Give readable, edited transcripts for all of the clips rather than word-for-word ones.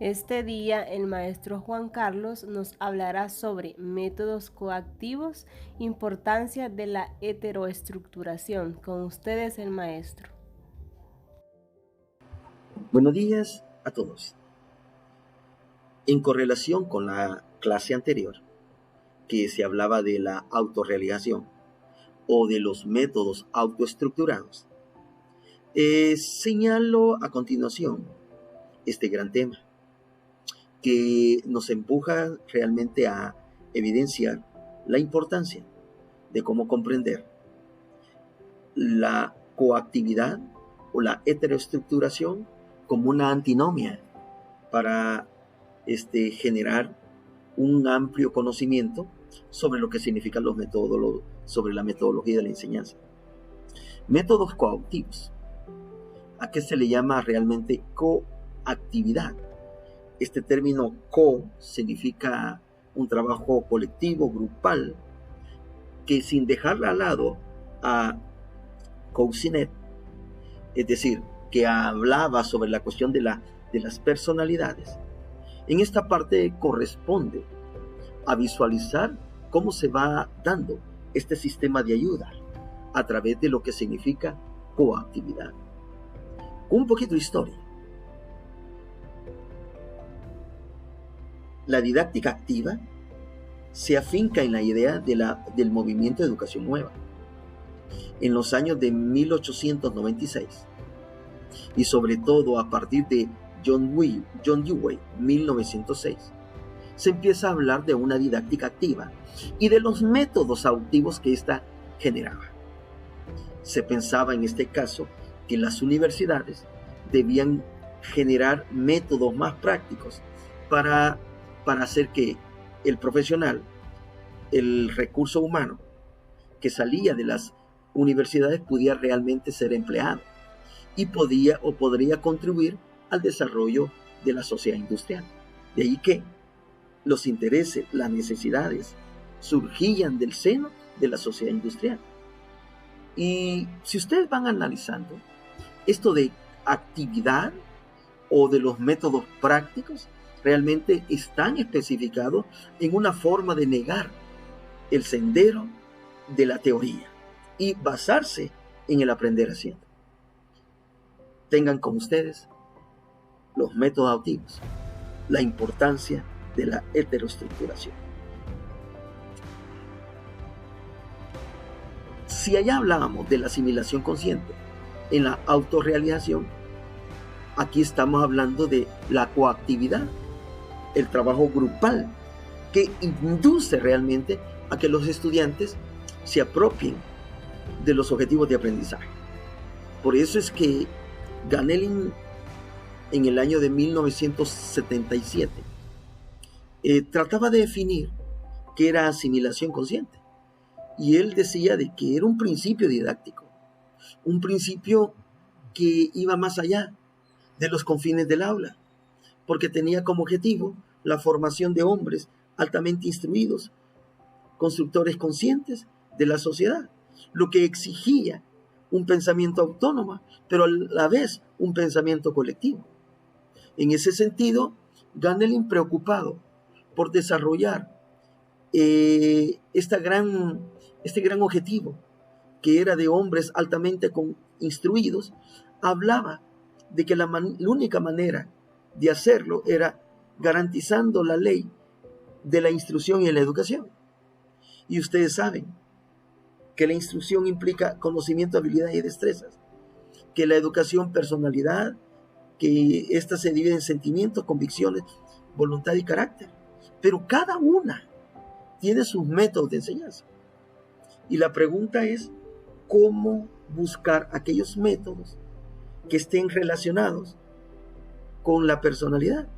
Este día el maestro Juan Carlos nos hablará sobre métodos coactivos, importancia de la heteroestructuración. Con ustedes el maestro. Buenos días a todos. En correlación con la clase anterior, que se hablaba de la autorrealización o de los métodos autoestructurados, señalo a continuación este gran tema que nos empuja realmente a evidenciar la importancia de cómo comprender la coactividad o la heteroestructuración como una antinomia para generar un amplio conocimiento sobre lo que significan los métodos, sobre la metodología de la enseñanza. Métodos coactivos. ¿A qué se le llama realmente coactividad? Este término co significa un trabajo colectivo, grupal, que sin dejar al lado a Cousinet, es decir, que hablaba sobre la cuestión de las personalidades. En esta parte corresponde a visualizar cómo se va dando este sistema de ayuda a través de lo que significa coactividad. Un poquito de historia. La didáctica activa se afinca en la idea del movimiento de educación nueva en los años de 1896 y sobre todo a partir de John Dewey, 1906, se empieza a hablar de una didáctica activa y de los métodos activos que ésta generaba. Se pensaba en este caso que las universidades debían generar métodos más prácticos para hacer que el profesional, el recurso humano que salía de las universidades pudiera realmente ser empleado y podría contribuir al desarrollo de la sociedad industrial. De ahí que los intereses, las necesidades surgían del seno de la sociedad industrial. Y si ustedes van analizando esto de actividad o de los métodos prácticos, realmente están especificados en una forma de negar el sendero de la teoría y basarse en el aprender haciendo. Tengan con ustedes los métodos activos, la importancia de la heteroestructuración. Si allá hablábamos de la asimilación consciente en la autorrealización, aquí estamos hablando de la coactividad, el trabajo grupal que induce realmente a que los estudiantes se apropien de los objetivos de aprendizaje. Por eso es que Ganelin, en el año de 1977, trataba de definir qué era asimilación consciente. Y él decía de que era un principio didáctico, un principio que iba más allá de los confines del aula, porque tenía como objetivo la formación de hombres altamente instruidos, constructores conscientes de la sociedad, lo que exigía un pensamiento autónomo, pero a la vez un pensamiento colectivo. En ese sentido, Ganelin, preocupado por desarrollar este gran objetivo, que era de hombres altamente instruidos, hablaba de que la única manera de hacerlo era garantizando la ley de la instrucción y la educación. Y ustedes saben que la instrucción implica conocimiento, habilidades y destrezas, que la educación, personalidad, que ésta se divide en sentimientos, convicciones, voluntad y carácter. Pero cada una tiene sus métodos de enseñanza. Y la pregunta es, ¿cómo buscar aquellos métodos que estén relacionados con la personalidad?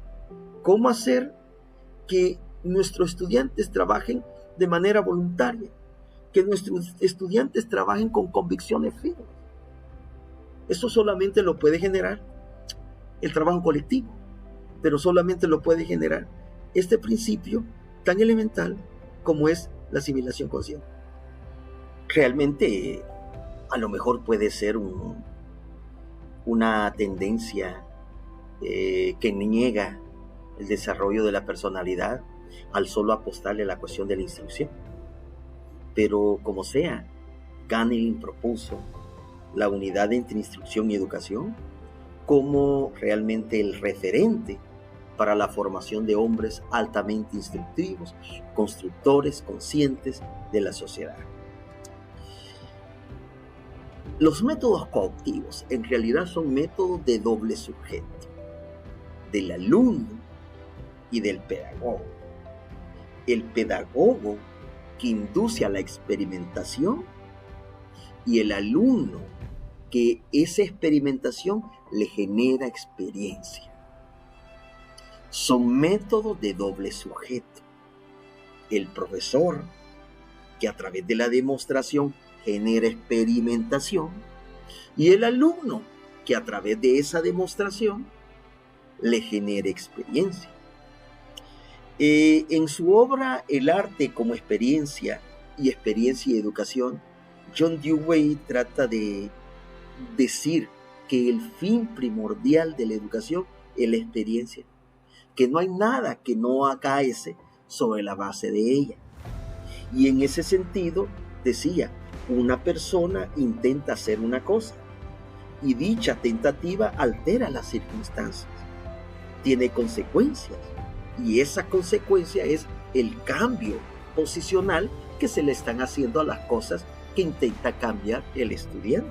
¿Cómo hacer que nuestros estudiantes trabajen de manera voluntaria? Que nuestros estudiantes trabajen con convicciones firmes. Eso solamente lo puede generar el trabajo colectivo, pero solamente lo puede generar este principio tan elemental como es la asimilación consciente. Realmente, a lo mejor puede ser una tendencia que niega el desarrollo de la personalidad al solo apostarle a la cuestión de la instrucción. Pero como sea, Gamelin propuso la unidad entre instrucción y educación como realmente el referente para la formación de hombres altamente instructivos, constructores, conscientes de la sociedad. Los métodos coactivos en realidad son métodos de doble sujeto, del alumno y del pedagogo. El pedagogo que induce a la experimentación y el alumno que esa experimentación le genera experiencia. Son métodos de doble sujeto. El profesor que a través de la demostración genera experimentación y el alumno que a través de esa demostración le genera experiencia. En su obra El arte como experiencia y educación, John Dewey trata de decir que el fin primordial de la educación es la experiencia, que no hay nada que no acaece sobre la base de ella. Y en ese sentido, decía, una persona intenta hacer una cosa y dicha tentativa altera las circunstancias, tiene consecuencias y esa consecuencia es el cambio posicional que se le están haciendo a las cosas que intenta cambiar el estudiante.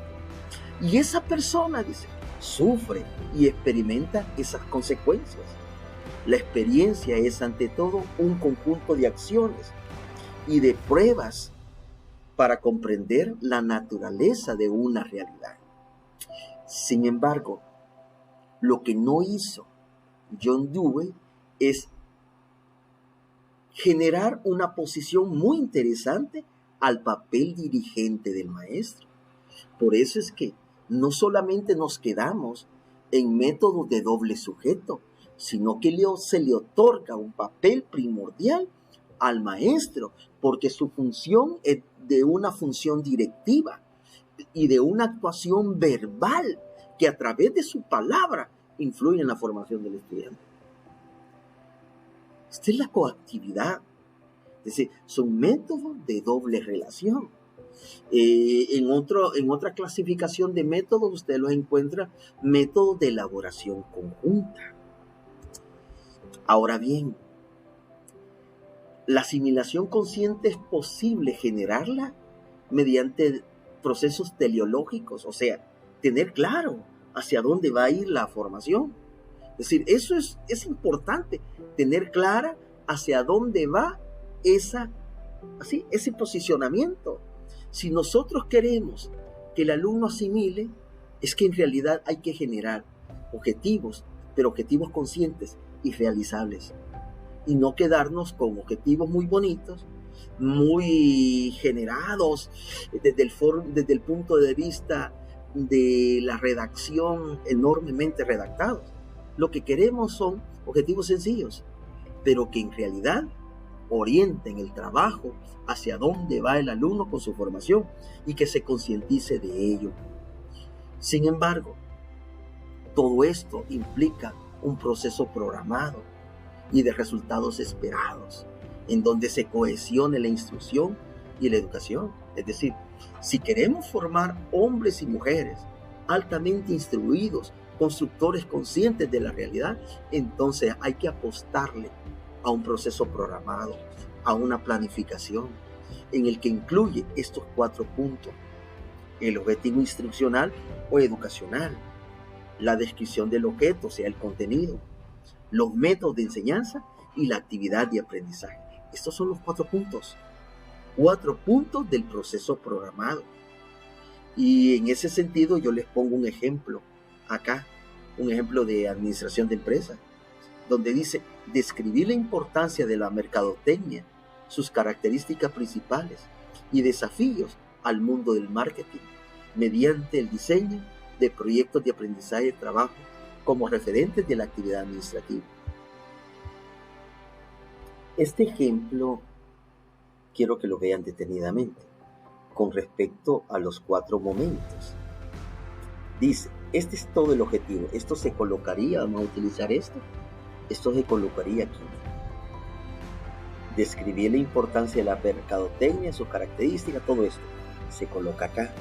Y esa persona, dice, sufre y experimenta esas consecuencias. La experiencia es ante todo un conjunto de acciones y de pruebas para comprender la naturaleza de una realidad. Sin embargo, lo que no hizo John Dewey es generar una posición muy interesante al papel dirigente del maestro. Por eso es que no solamente nos quedamos en métodos de doble sujeto, sino que se le otorga un papel primordial al maestro, porque su función es de una función directiva y de una actuación verbal que a través de su palabra influye en la formación del estudiante. Esta es la coactividad. Es decir, son métodos de doble relación. En otra clasificación de métodos usted los encuentra métodos de elaboración conjunta. Ahora bien, la asimilación consciente es posible generarla mediante procesos teleológicos, o sea, tener claro hacia dónde va a ir la formación. Es decir, eso es importante, tener clara hacia dónde va ese posicionamiento. Si nosotros queremos que el alumno asimile, es que en realidad hay que generar objetivos, pero objetivos conscientes y realizables. Y no quedarnos con objetivos muy bonitos, muy generados desde el punto de vista de la redacción, enormemente redactados. Lo que queremos son objetivos sencillos, pero que en realidad orienten el trabajo hacia dónde va el alumno con su formación y que se concientice de ello. Sin embargo, todo esto implica un proceso programado y de resultados esperados, en donde se cohesione la instrucción y la educación. Es decir, si queremos formar hombres y mujeres altamente instruidos, constructores conscientes de la realidad, entonces hay que apostarle a un proceso programado, a una planificación, en el que incluye estos 4 puntos: el objetivo instruccional o educacional, la descripción del objeto, o sea, el contenido, los métodos de enseñanza y la actividad de aprendizaje. Estos son los 4 puntos. 4 puntos del proceso programado. Y en ese sentido yo les pongo un ejemplo acá, un ejemplo de administración de empresas, donde dice: describir la importancia de la mercadotecnia, sus características principales y desafíos al mundo del marketing, mediante el diseño de proyectos de aprendizaje de trabajo como referentes de la actividad administrativa. Este ejemplo quiero que lo vean detenidamente con respecto a los 4 momentos. Dice, este es todo el objetivo. Esto se colocaría, vamos a utilizar esto, Esto se colocaría aquí. Describir la importancia de la mercadotecnia, sus características, todo esto se coloca acá.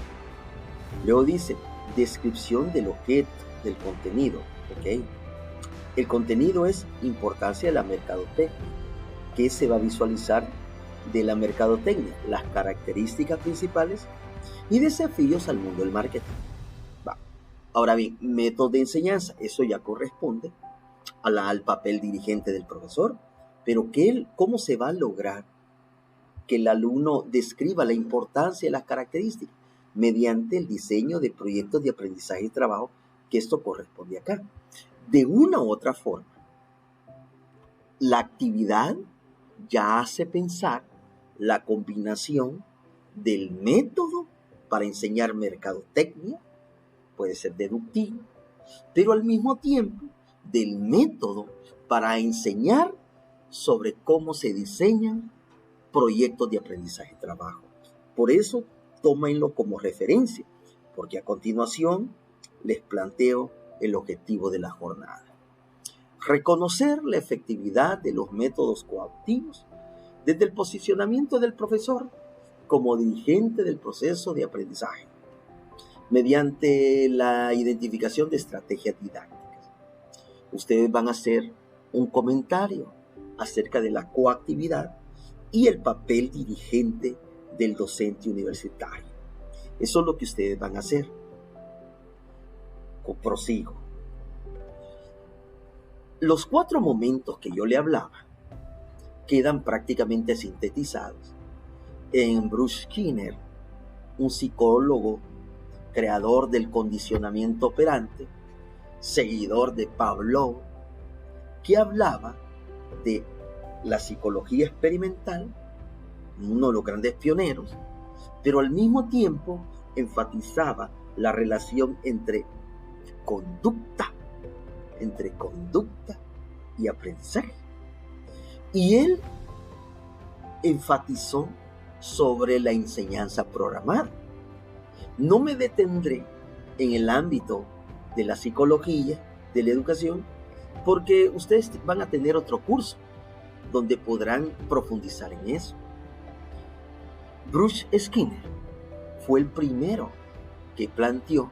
Luego dice, descripción del objeto, del contenido. ¿Ok? El contenido es importancia de la mercadotecnia. ¿Qué se va a visualizar de la mercadotecnia? Las características principales y desafíos al mundo del marketing. Va. Ahora bien, método de enseñanza. Eso ya corresponde al papel dirigente del profesor. Pero ¿cómo se va a lograr que el alumno describa la importancia de las características? Mediante el diseño de proyectos de aprendizaje y trabajo, que esto corresponde acá. De una u otra forma, la actividad ya hace pensar la combinación del método para enseñar mercadotecnia, puede ser deductivo, pero al mismo tiempo del método para enseñar sobre cómo se diseñan proyectos de aprendizaje y trabajo. Por eso, tómenlo como referencia, porque a continuación les planteo el objetivo de la jornada. Reconocer la efectividad de los métodos coactivos desde el posicionamiento del profesor como dirigente del proceso de aprendizaje, mediante la identificación de estrategias didácticas. Ustedes van a hacer un comentario acerca de la coactividad y el papel dirigente del docente universitario. Eso es lo que ustedes van a hacer. Prosigo. Los 4 momentos que yo le hablaba quedan prácticamente sintetizados en Bruce Skinner, un psicólogo, creador del condicionamiento operante, seguidor de Pavlov, que hablaba de la psicología experimental, uno de los grandes pioneros, pero al mismo tiempo enfatizaba la relación entre conducta y aprendizaje. Y él enfatizó sobre la enseñanza programada. No me detendré en el ámbito de la psicología, de la educación, porque ustedes van a tener otro curso donde podrán profundizar en eso. Bruce Skinner fue el primero que planteó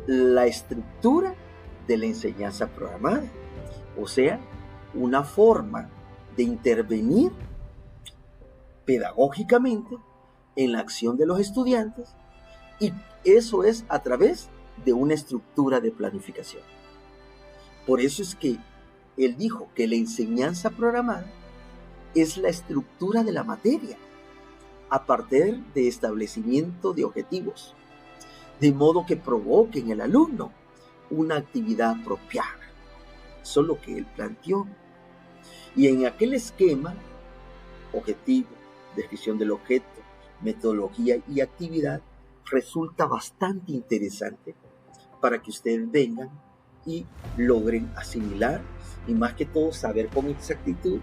la estructura de la enseñanza programada, o sea, una forma de intervenir pedagógicamente en la acción de los estudiantes, y eso es a través de una estructura de planificación. Por eso es que él dijo que la enseñanza programada es la estructura de la materia a partir de establecimiento de objetivos, de modo que provoque en el alumno una actividad apropiada. Eso es lo que él planteó. Y en aquel esquema, objetivo, descripción del objeto, metodología y actividad, resulta bastante interesante para que ustedes vengan y logren asimilar y más que todo saber con exactitud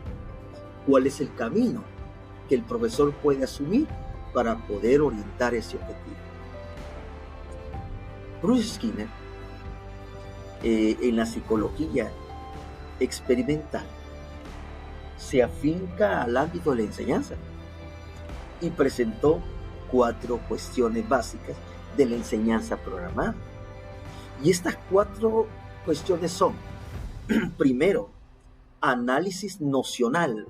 cuál es el camino que el profesor puede asumir para poder orientar ese objetivo. Bruce Skinner, en la psicología experimental, se afinca al ámbito de la enseñanza y presentó 4 cuestiones básicas de la enseñanza programada. Y estas 4 cuestiones son, primero, análisis nocional.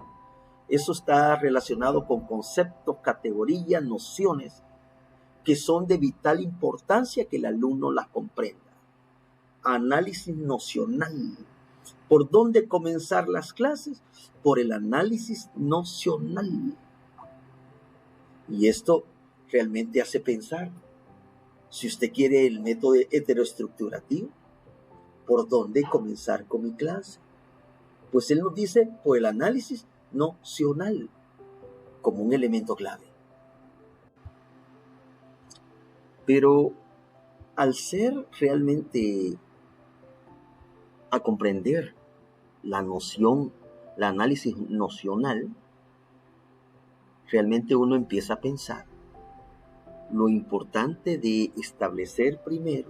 Eso está relacionado con conceptos, categorías, nociones que son de vital importancia que el alumno las comprenda. Análisis nocional. ¿Por dónde comenzar las clases? Por el análisis nocional. Y esto realmente hace pensar. Si usted quiere el método heteroestructurativo, ¿por dónde comenzar con mi clase? Pues él nos dice por el análisis nocional como un elemento clave. Pero al ser realmente a comprender la noción, el análisis nocional, realmente uno empieza a pensar lo importante de establecer primero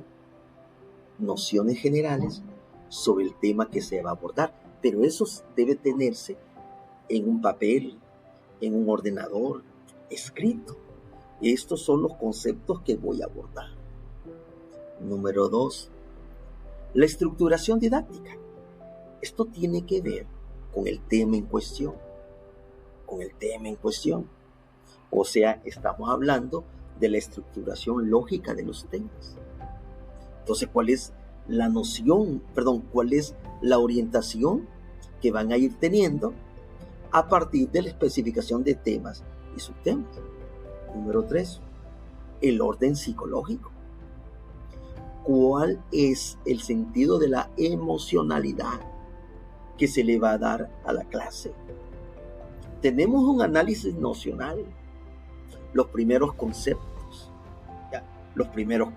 nociones generales sobre el tema que se va a abordar, pero eso debe tenerse en un papel, en un ordenador, escrito. Estos son los conceptos que voy a abordar. Número 2, la estructuración didáctica. Esto tiene que ver con el tema en cuestión. O sea, estamos hablando de la estructuración lógica de los temas. Entonces, ¿cuál es la orientación que van a ir teniendo a partir de la especificación de temas y subtemas? Número 3, el orden psicológico. ¿Cuál es el sentido de la emocionalidad que se le va a dar a la clase? Tenemos un análisis nocional, los primeros conceptos, las primeras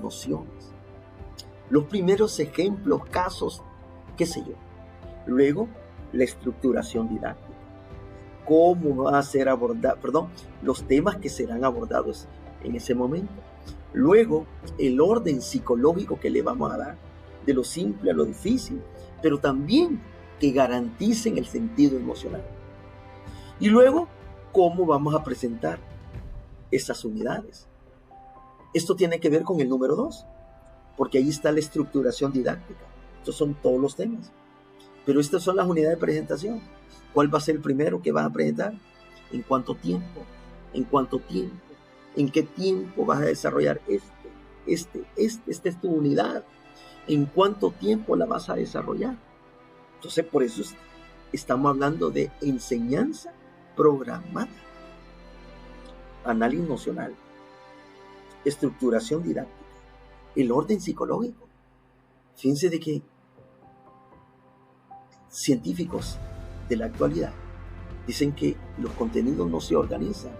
nociones, los primeros ejemplos, casos, qué sé yo. Luego, la estructuración didáctica. ¿Cómo va a ser los temas que serán abordados en ese momento? Luego, el orden psicológico que le vamos a dar, de lo simple a lo difícil, pero también que garanticen el sentido emocional. Y luego, ¿cómo vamos a presentar esas unidades? Esto tiene que ver con el número 2, porque ahí está la estructuración didáctica. Estos son todos los temas. Pero estas son las unidades de presentación. ¿Cuál va a ser el primero que vas a presentar? ¿En cuánto tiempo? ¿En cuánto tiempo? ¿En qué tiempo vas a desarrollar esta es tu unidad? ¿En cuánto tiempo la vas a desarrollar? Entonces, por eso estamos hablando de enseñanza programada, análisis nocional, estructuración didáctica, el orden psicológico. Fíjense de que científicos de la actualidad dicen que los contenidos no se organizan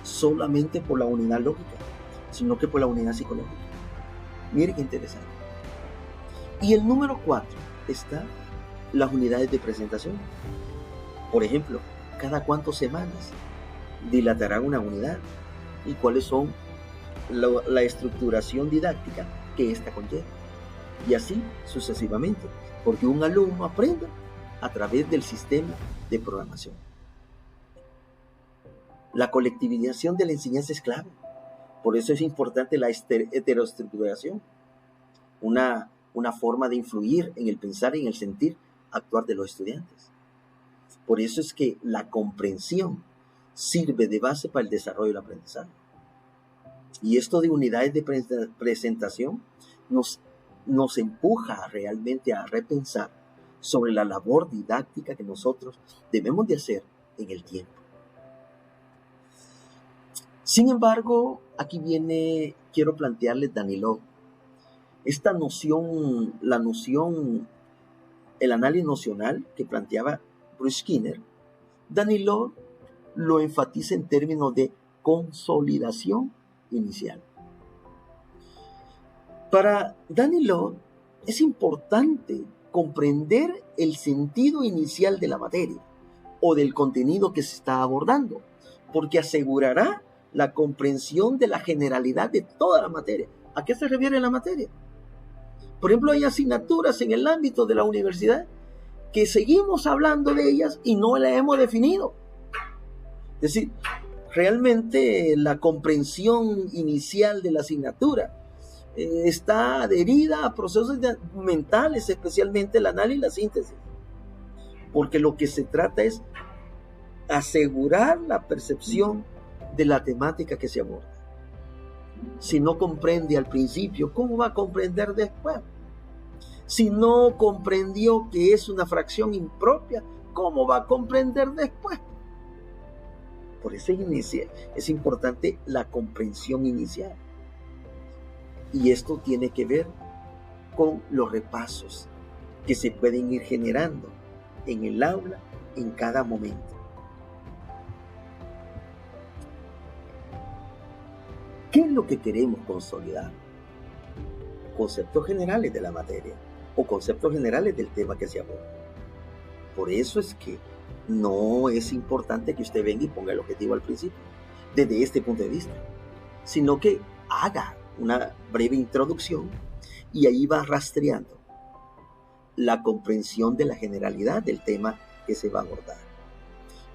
solamente por la unidad lógica, sino que por la unidad psicológica. Miren qué interesante. Y el número 4 está las unidades de presentación. Por ejemplo, ¿cada cuántas semanas dilatarán una unidad? ¿Y cuáles son la estructuración didáctica que ésta conlleva? Y así sucesivamente, porque un alumno aprende a través del sistema de programación. La colectivización de la enseñanza es clave. Por eso es importante la heteroestructuración, una forma de influir en el pensar y en el sentir actuar de los estudiantes. Por eso es que la comprensión sirve de base para el desarrollo del aprendizaje. Y esto de unidades de presentación nos empuja realmente a repensar sobre la labor didáctica que nosotros debemos de hacer en el tiempo. Sin embargo, aquí quiero plantearles Danilov. Esta noción, el análisis nocional que planteaba Bruce Skinner, Danilov lo enfatiza en términos de consolidación inicial. Para Danilov es importante comprender el sentido inicial de la materia o del contenido que se está abordando, porque asegurará la comprensión de la generalidad de toda la materia. ¿A qué se refiere la materia? Por ejemplo, hay asignaturas en el ámbito de la universidad que seguimos hablando de ellas y no las hemos definido. Es decir, realmente la comprensión inicial de la asignatura está adherida a procesos mentales, especialmente el análisis y la síntesis. Porque lo que se trata es asegurar la percepción de la temática que se aborda. Si no comprende al principio, ¿cómo va a comprender después? Si no comprendió que es una fracción impropia, ¿cómo va a comprender después? Por eso es importante la comprensión inicial. Y esto tiene que ver con los repasos que se pueden ir generando en el aula en cada momento. ¿Qué es lo que queremos consolidar? Conceptos generales de la materia o conceptos generales del tema que se aborda. Por eso es que no es importante que usted venga y ponga el objetivo al principio, desde este punto de vista, sino que haga una breve introducción y ahí va rastreando la comprensión de la generalidad del tema que se va a abordar.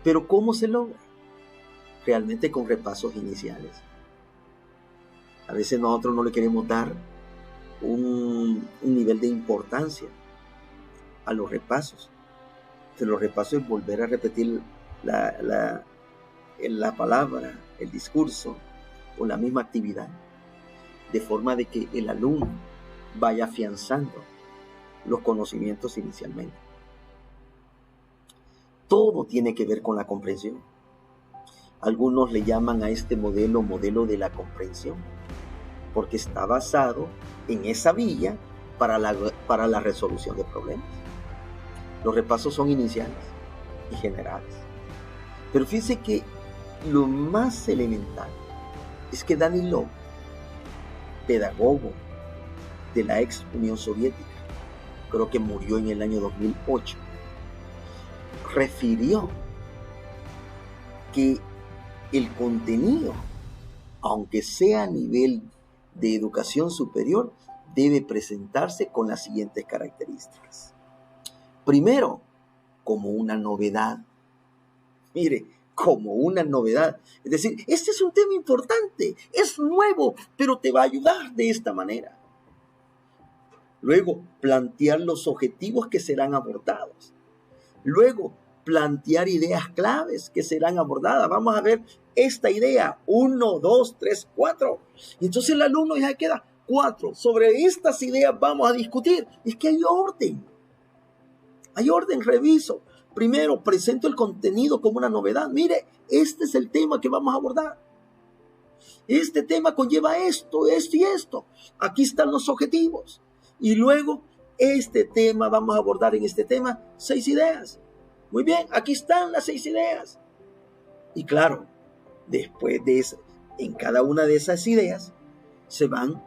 Pero ¿cómo se logra? Realmente con repasos iniciales. A veces nosotros no le queremos dar un nivel de importancia a los repasos. Entonces, los repasos es volver a repetir la palabra, el discurso o la misma actividad, de forma de que el alumno vaya afianzando los conocimientos inicialmente. Todo tiene que ver con la comprensión. Algunos le llaman a este modelo de la comprensión, porque está basado en esa vía para la resolución de problemas. Los repasos son iniciales y generales. Pero fíjense que lo más elemental es que Danilov, pedagogo de la ex Unión Soviética, creo que murió en el año 2008, refirió que el contenido, aunque sea a nivel de educación superior, debe presentarse con las siguientes características. Primero, como una novedad. Mire, como una novedad. Es decir, este es un tema importante, es nuevo, pero te va a ayudar de esta manera. Luego, plantear los objetivos que serán abordados. Luego, plantear ideas claves que serán abordadas. Vamos a ver esta idea. 1, 2, 3, 4. Y entonces el alumno ya queda 4. Sobre estas ideas vamos a discutir. Es que hay orden. Hay orden, reviso. Primero, presento el contenido como una novedad. Mire, este es el tema que vamos a abordar. Este tema conlleva esto, esto y esto. Aquí están los objetivos. Y luego, este tema, vamos a abordar en este tema 6 ideas. Muy bien, aquí están las 6 ideas. Y claro, después de eso, en cada una de esas ideas, se van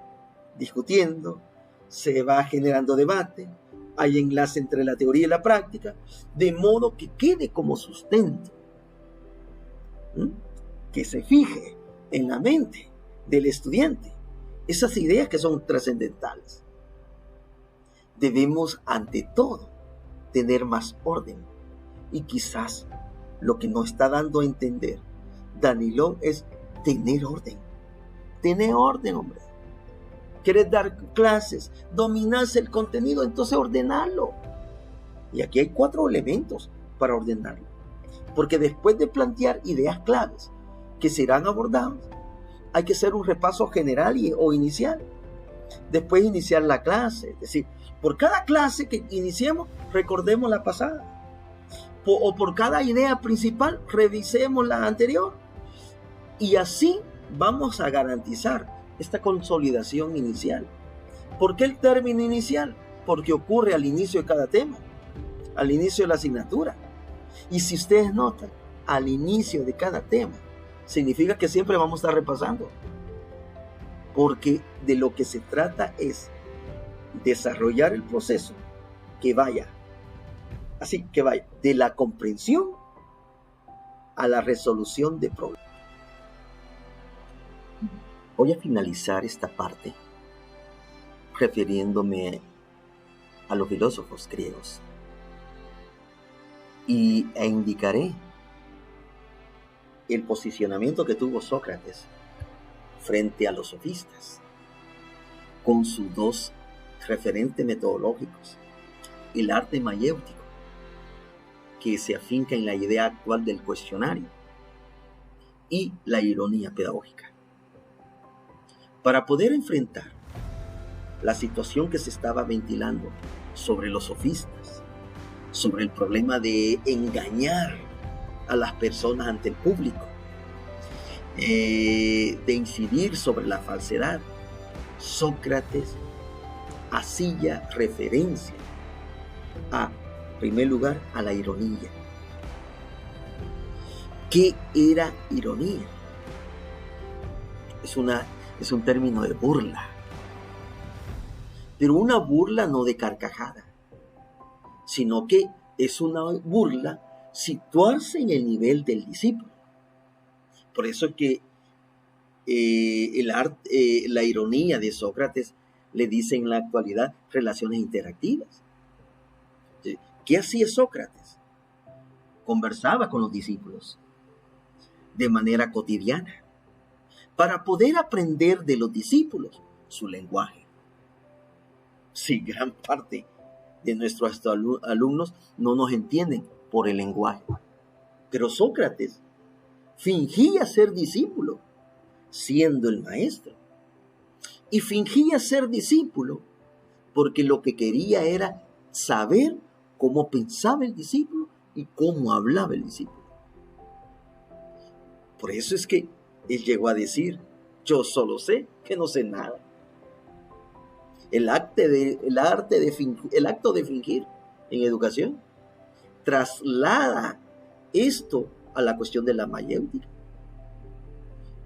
discutiendo, se va generando debate, hay enlace entre la teoría y la práctica, de modo que quede como sustento, que se fije en la mente del estudiante esas ideas que son trascendentales. Debemos, ante todo, tener más orden. Y quizás lo que nos está dando a entender Danilov es tener orden. Tener orden, hombre. ¿Quieres dar clases? ¿Dominarse el contenido? Entonces ordenarlo. Y aquí hay 4 elementos para ordenarlo. Porque después de plantear ideas claves que serán abordadas, hay que hacer un repaso general o inicial. Después iniciar la clase. Es decir, por cada clase que iniciemos, recordemos la pasada. O por cada idea principal, revisemos la anterior. Y así vamos a garantizar esta consolidación inicial. ¿Por qué el término inicial? Porque ocurre al inicio de cada tema, al inicio de la asignatura. Y si ustedes notan, al inicio de cada tema, significa que siempre vamos a estar repasando. Porque de lo que se trata es desarrollar el proceso que vaya. Así que vaya de la comprensión a la resolución de problemas. Voy a finalizar esta parte refiriéndome a los filósofos griegos e indicaré el posicionamiento que tuvo Sócrates frente a los sofistas con sus 2 referentes metodológicos: el arte mayéutico, que se afinca en la idea actual del cuestionario, y la ironía pedagógica. Para poder enfrentar la situación que se estaba ventilando sobre los sofistas, sobre el problema de engañar a las personas ante el público, de incidir sobre la falsedad, Sócrates hacía referencia a, en primer lugar, a la ironía. ¿Qué era ironía? Es un término de burla, pero una burla no de carcajada, sino que es una burla situarse en el nivel del discípulo. Por eso que la ironía de Sócrates le dice en la actualidad relaciones interactivas. ¿Qué hacía Sócrates? Conversaba con los discípulos de manera cotidiana para poder aprender de los discípulos su lenguaje. Sí, gran parte de nuestros alumnos no nos entienden por el lenguaje. Pero Sócrates fingía ser discípulo, siendo el maestro. Y fingía ser discípulo porque lo que quería era saber cómo pensaba el discípulo y cómo hablaba el discípulo. Por eso es que él llegó a decir: yo solo sé que no sé nada. El acto de fingir en educación traslada esto a la cuestión de la mayéutica.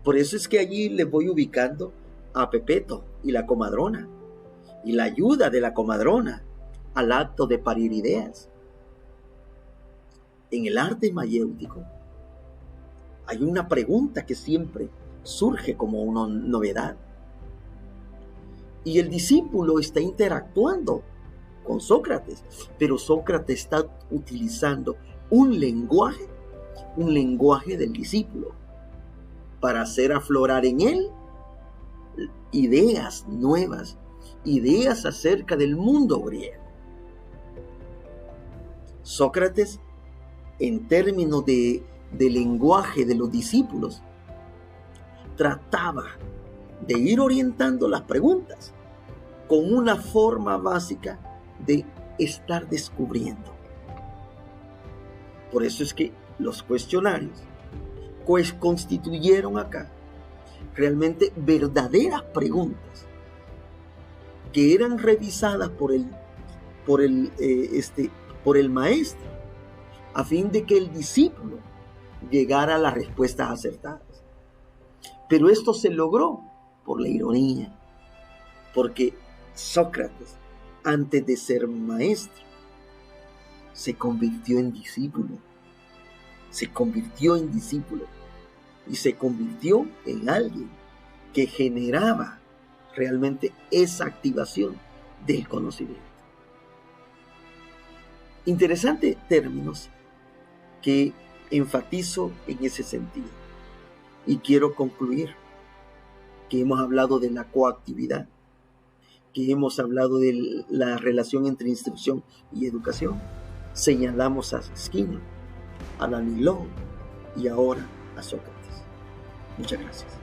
Por eso es que allí les voy ubicando a Pepeto y la comadrona, y la ayuda de la comadrona al acto de parir ideas. En el arte mayéutico hay una pregunta que siempre surge como una novedad. Y el discípulo está interactuando con Sócrates, pero Sócrates está utilizando un lenguaje del discípulo, para hacer aflorar en él ideas nuevas, ideas acerca del mundo griego. Sócrates, en términos de lenguaje de los discípulos, trataba de ir orientando las preguntas con una forma básica de estar descubriendo. Por eso es que los cuestionarios pues constituyeron acá realmente verdaderas preguntas que eran revisadas por el maestro, a fin de que el discípulo llegara a las respuestas acertadas. Pero esto se logró por la ironía, porque Sócrates, antes de ser maestro, se convirtió en discípulo. Se convirtió en discípulo y se convirtió en alguien que generaba realmente esa activación del conocimiento. Interesantes términos que enfatizo en ese sentido. Y quiero concluir que hemos hablado de la coactividad, que hemos hablado de la relación entre instrucción y educación. Señalamos a Skinner, a Danilov y ahora a Sócrates. Muchas gracias.